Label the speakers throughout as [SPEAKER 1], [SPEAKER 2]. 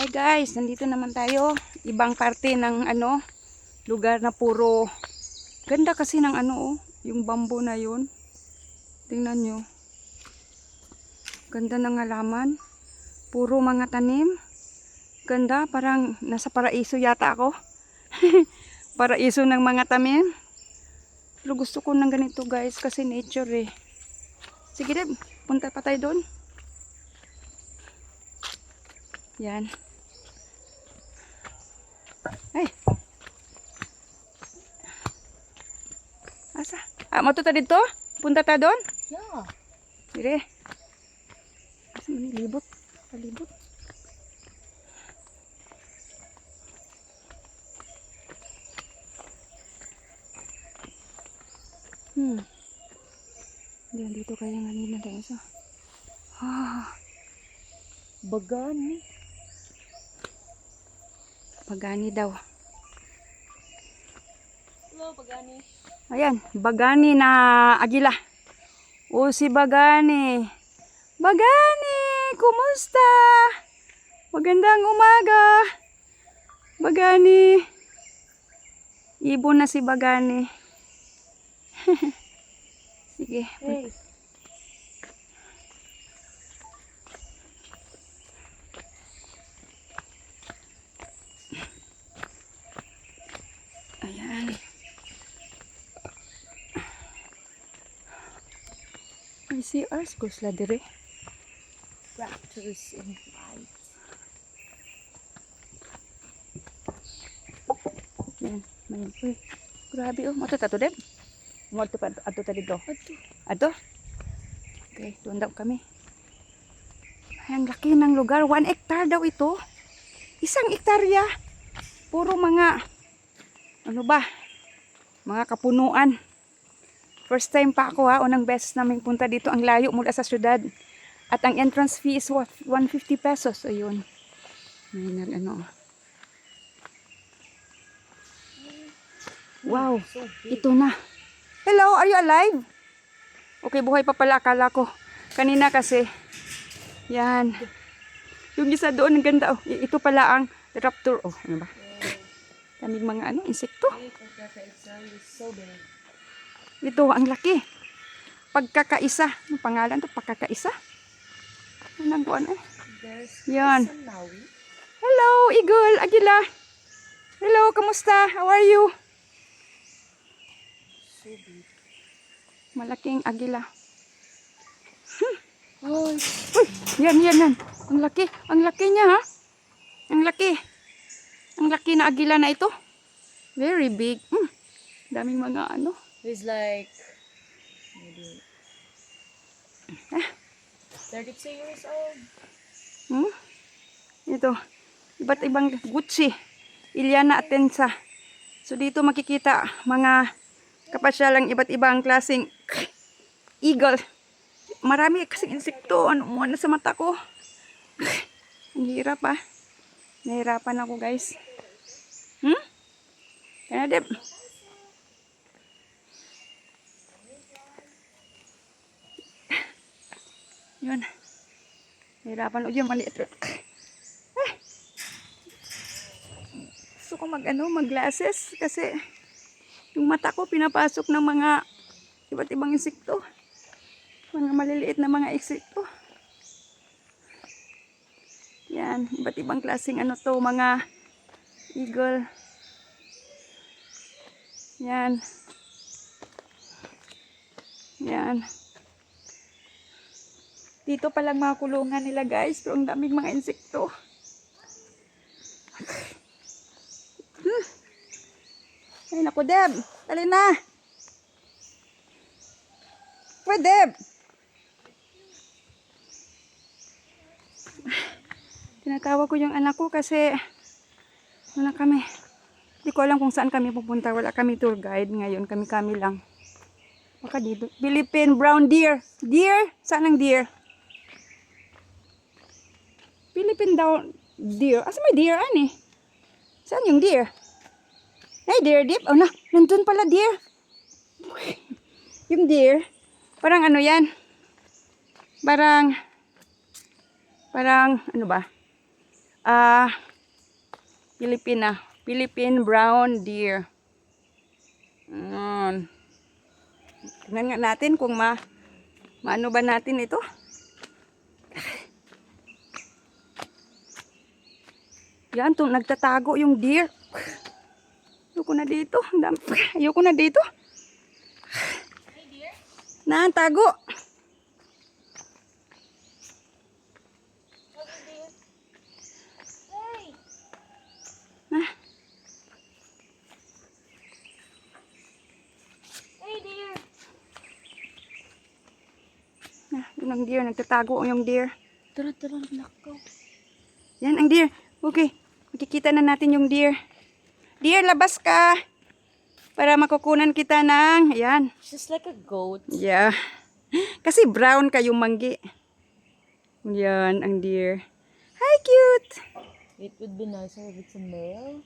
[SPEAKER 1] Hi guys, nandito naman tayo. Ibang parte ng lugar na puro ganda kasi ng yung bamboo na yun. Tingnan nyo. Ganda ng halaman. Puro mga tanim. Ganda, parang nasa paraiso yata ako. Paraiso ng mga tanim. Pero gusto ko ng ganito guys kasi nature eh. Sige din, punta pa tayo doon. Yan. Ay. Asa? Matuta dito? Punta ta doon?
[SPEAKER 2] Yeah.
[SPEAKER 1] Dire. Asa man libot? Palibot. Diyan dito kaya kanina tayo sa.
[SPEAKER 2] Bagani.
[SPEAKER 1] Bagani daw.
[SPEAKER 2] Hello, Bagani.
[SPEAKER 1] Ayan, Bagani na agila. O si Bagani. Bagani, kumusta? Magandang umaga. Bagani. Ibon na si Bagani. Sige.
[SPEAKER 2] Hey.
[SPEAKER 1] Ayan. I see us, kusla dire.
[SPEAKER 2] Raptors in flight.
[SPEAKER 1] Yan, mayan. Uy, grabe oh. Mato tato din. Mato pa ato ta dito. Ato. Okay, doon daw kami. Ay, ang laki ng lugar. 1 hectare daw ito. 1 hektarya. Puro mga ano ba? Mga kapunuan. First time pa ako ha. Unang beses namin punta dito. Ang layo mula sa syudad. At ang entrance fee is 150 pesos. Ayun. Ayun, ano. Wow.
[SPEAKER 2] So big.
[SPEAKER 1] Ito na. Hello, are you alive? Okay, buhay pa pala. Akala ko. Kanina kasi. Yan. Yung isa doon, ang ganda. Oh, ito pala ang raptor. Oh, ano ba? Kaming mga insekto.
[SPEAKER 2] So big.
[SPEAKER 1] Ito, ang laki. Pagkakaisa. Ano pangalan to? Pagkakaisa? Anong buwan eh?
[SPEAKER 2] There's
[SPEAKER 1] Yan.
[SPEAKER 2] some Maui.
[SPEAKER 1] Hello, Eagle, Agila. Hello, kamusta? How are you?
[SPEAKER 2] So big.
[SPEAKER 1] Malaking agila.
[SPEAKER 2] Oh,
[SPEAKER 1] Uy, yan. Ang laki niya ha. Ang laki. Ang laki na agila na ito. Very big. Daming mga
[SPEAKER 2] he's like maybe 32 years old.
[SPEAKER 1] Ito. Iba't ibang Gucci. Iliana Atensa. So dito makikita mga kapasyalang iba't ibang klaseng eagle. Marami kasing insekto. Ano mo na sa mata ko. Ang hirap ah. Nahirapan ako guys. Kaya dep. Yun. Nahirapan. O yun, maliit. Gusto ko mag glasses kasi yung mata ko pinapasok ng mga iba't ibang insekto. Mga maliliit na mga insekto. Yan, iba't ibang klaseng mga eagle. Yan. Yan. Dito pa lang mga kulungan nila guys, pero ang daming mga insekto. Ay naku, Deb. Dali na. Pwede, Deb. Tinatawag ko yung anak ko kasi wala kami. Hindi ko alam kung saan kami pupunta. Wala kami tour guide ngayon. Kami lang. Baka dito. Philippine brown deer. Deer? Saan ang deer? Philippine down deer. Asa may deer ani? Saan yung deer? Ay, deer dip. Oh na, nandun pala deer. Yung deer. Parang ano yan? Parang ano ba? Philippine brown deer. Ayan. Tingnan nga natin kung maano ba natin ito. Yan, nagtatago yung deer. Ayoko na dito. Ayoko na dito. Na, tago. Ah.
[SPEAKER 2] Hey dear!
[SPEAKER 1] Yun ang deer. Nagtatago yung deer.
[SPEAKER 2] Tara, nakaw.
[SPEAKER 1] Yan ang deer. Okay. Makikita na natin yung deer. Deer, labas ka. Para makukunan kita ng, ayan.
[SPEAKER 2] Just like a goat.
[SPEAKER 1] Yeah. Kasi brown kayong manggi. Yan ang deer. Hi, cute.
[SPEAKER 2] It would be nicer if it's a male.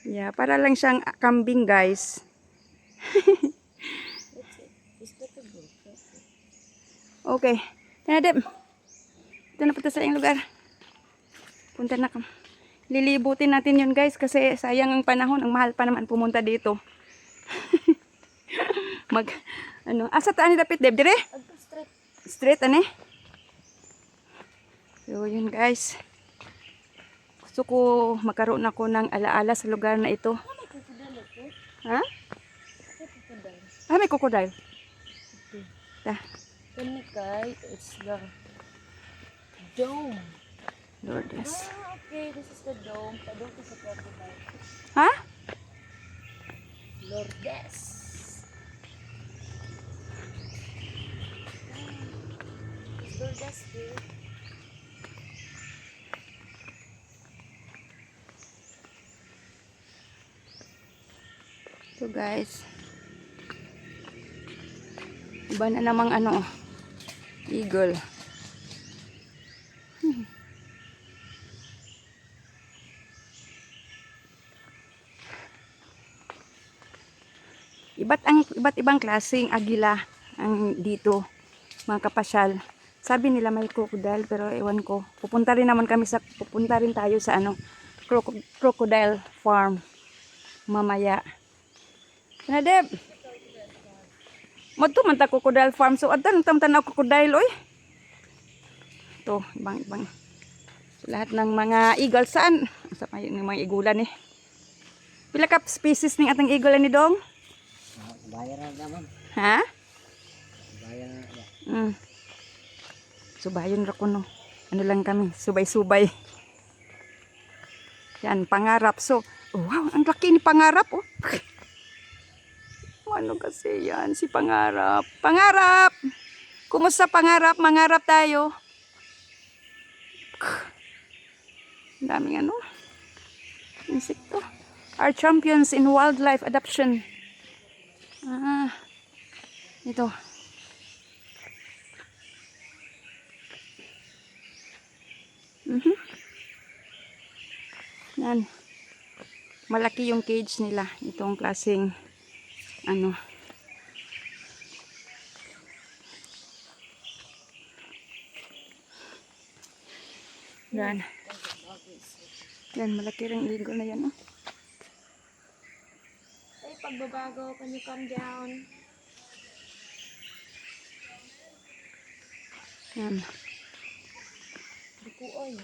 [SPEAKER 1] Yeah, para lang siyang kambing, guys.
[SPEAKER 2] That's it. Just like a goat. That's it.
[SPEAKER 1] Okay. Tanadep. Ito na po sa iyong lugar. Punta na ka. Lilibutin natin yun, guys, kasi sayang ang panahon. Ang mahal pa naman pumunta dito. Asa taan ni dapit, Deb? Dire?
[SPEAKER 2] Agto straight.
[SPEAKER 1] Straight, ane? So, yun, guys. Gusto ko magkaroon ako ng alaala sa lugar na ito.
[SPEAKER 2] May crocodile ako.
[SPEAKER 1] Ha?
[SPEAKER 2] May crocodile.
[SPEAKER 1] May crocodile.
[SPEAKER 2] Okay.
[SPEAKER 1] Da.
[SPEAKER 2] Kanikay, it's the dome.
[SPEAKER 1] Lourdes.
[SPEAKER 2] Okay, this is the dome. Padong ko sa crocodile.
[SPEAKER 1] Ha?
[SPEAKER 2] Lourdes. Is Lourdes here?
[SPEAKER 1] So, guys. Iba na namang eagle. Iba't ibang klaseng agila ang dito, mga kapasyal. Sabi nila may crocodile, pero ewan ko. Pupunta rin tayo sa crocodile farm mamaya. Na, Deb. Madto man ta crocodile farm, so adan tanaw crocodile oy. To, ibang. So, lahat ng mga eagle saan? Sa yung mga igulan Pila ka species ning atang igulan ni Dong?
[SPEAKER 3] Bayaran naman.
[SPEAKER 1] Ha?
[SPEAKER 3] Bayaran na.
[SPEAKER 1] Subayon ra ko no. Ano lang kami, subay-subay. Yan, pangarap. So, wow, ang laki ni pangarap oh. Ano kasi yan, si Pangarap. Pangarap! Kumusta Pangarap? Mangarap tayo. Ang daming insekto. Our champions in wildlife adoption. Ito. Yan. Malaki yung cage nila. Itong klaseng yan. Yan, malaki rin eagle na yan.
[SPEAKER 2] Ay, pagbabago, can you calm down?
[SPEAKER 1] Yan.
[SPEAKER 2] Bukuoy.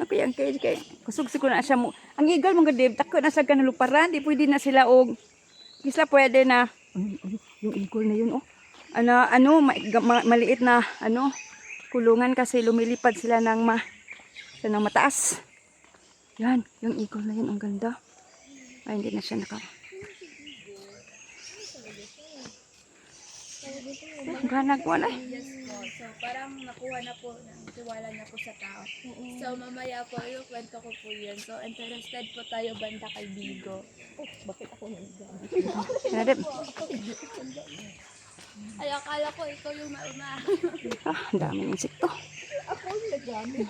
[SPEAKER 1] Tapi ang cage kay kusog siguro na siya mo. Ang eagle mong gadib, tako na sa kanaluparan, di pwede na sila isla pwede na yung eagle na yun maliit na kulungan kasi lumilipad sila ng mataas. Yan, yung eagle na yun ang ganda. Ay, hindi na siya ganag mo na.
[SPEAKER 4] Yes po. So, parang nakuha na po, tiwala na po sa tao. So, mamaya po, yung kwento ko po yun. So, interested po tayo banda kay Bigo.
[SPEAKER 2] Bakit ako nandiyan?
[SPEAKER 1] Nadip.
[SPEAKER 4] Ay, akala ko ikaw yung mauna.
[SPEAKER 1] Ang daming insekto.
[SPEAKER 2] Ako yung nagamit.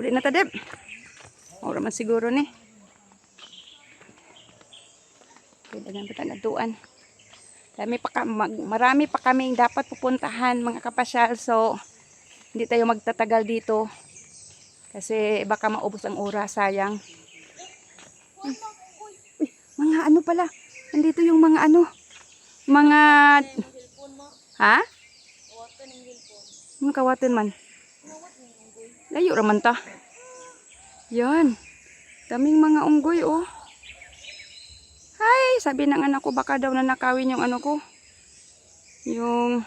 [SPEAKER 1] Uli na ta, Deb. Ora man siguro ni. Pwede lang pa nagtuan. Marami pa kaming dapat pupuntahan mga kapasyal. So, hindi tayo magtatagal dito. Kasi baka maubos ang oras, sayang. Uy, mga ano pala. Nandito yung mga ano. Mga... Ha? Ano kawatin man? Layo raman ta. Yan. Daming mga unggoy, oh. Hi! Sabi ng anak ko, baka daw nanakawin yung ano ko. Yung...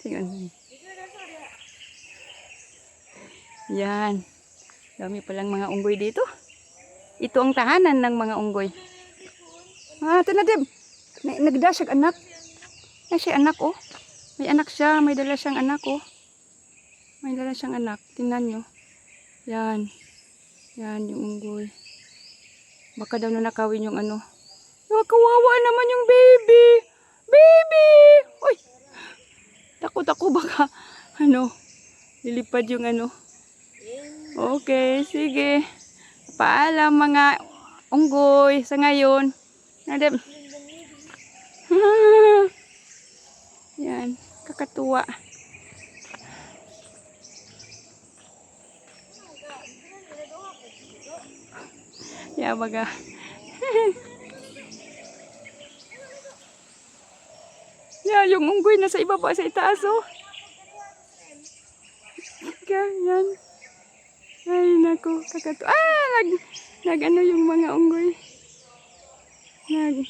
[SPEAKER 1] Tingnan. Yan. Dami palang mga unggoy dito. Ito ang tahanan ng mga unggoy. Ah, ito na, Deb. Nagdash ang anak. Ay, siya anak, oh. May anak siya. May dala siyang anak, oh. May dala siyang anak. Tingnan nyo. Yan. Yan, yung unggoy. Baka daw nanakawin yung ano. Oh, kawawa naman yung baby. Baby! Uy! Takot ako baka, ano, lilipad yung ano. Okay, sige. Paalam mga unggoy sa ngayon. Nadem. Yan, kakatuwa. Ya, baga. Ya, yung unggoy nasa ibaba sa itaas, oh. Yan. Ay, naku, kakatuwa. Ah, nag ano yung mga unggoy. Yan.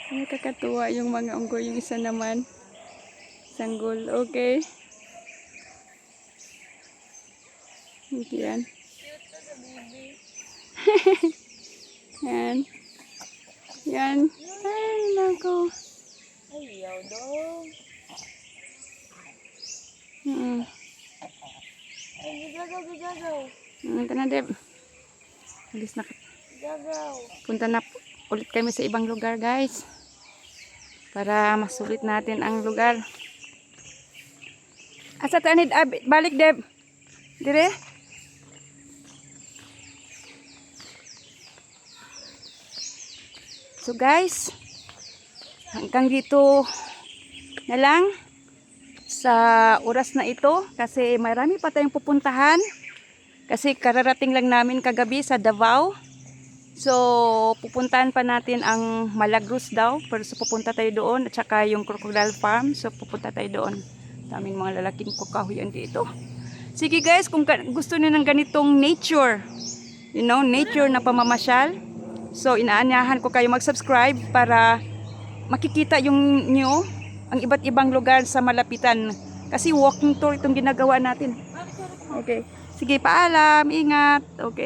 [SPEAKER 1] Ay, kakatuwa yung mga unggoy. Yung isa naman. Sanggol. Okay. Yan. Yan. Ay, naku.
[SPEAKER 2] Ayaw dong. Gagaw.
[SPEAKER 1] Ito na, Deb. Alis na.
[SPEAKER 2] Gagaw.
[SPEAKER 1] Punta na ulit kami sa ibang lugar, guys. Para masulit natin ang lugar. Asa tanid, balik, Deb. Dire. So, guys, hanggang dito na lang sa oras na ito kasi marami pa tayong pupuntahan kasi kararating lang namin kagabi sa Davao. So pupuntahan pa natin ang Malagros daw, pero so pupunta tayo doon, at saka yung Crocodile Farm, so pupunta tayo doon. Daming mga lalaking kukahuyan dito. Sige guys, kung gusto niyo ng ganitong nature, nature na pamamasyal, so inaanyahan ko kayo mag-subscribe para makikita yung ang iba't ibang lugar sa malapitan. Kasi walking tour itong ginagawa natin. Okay. Sige, paalam. Ingat. Okay.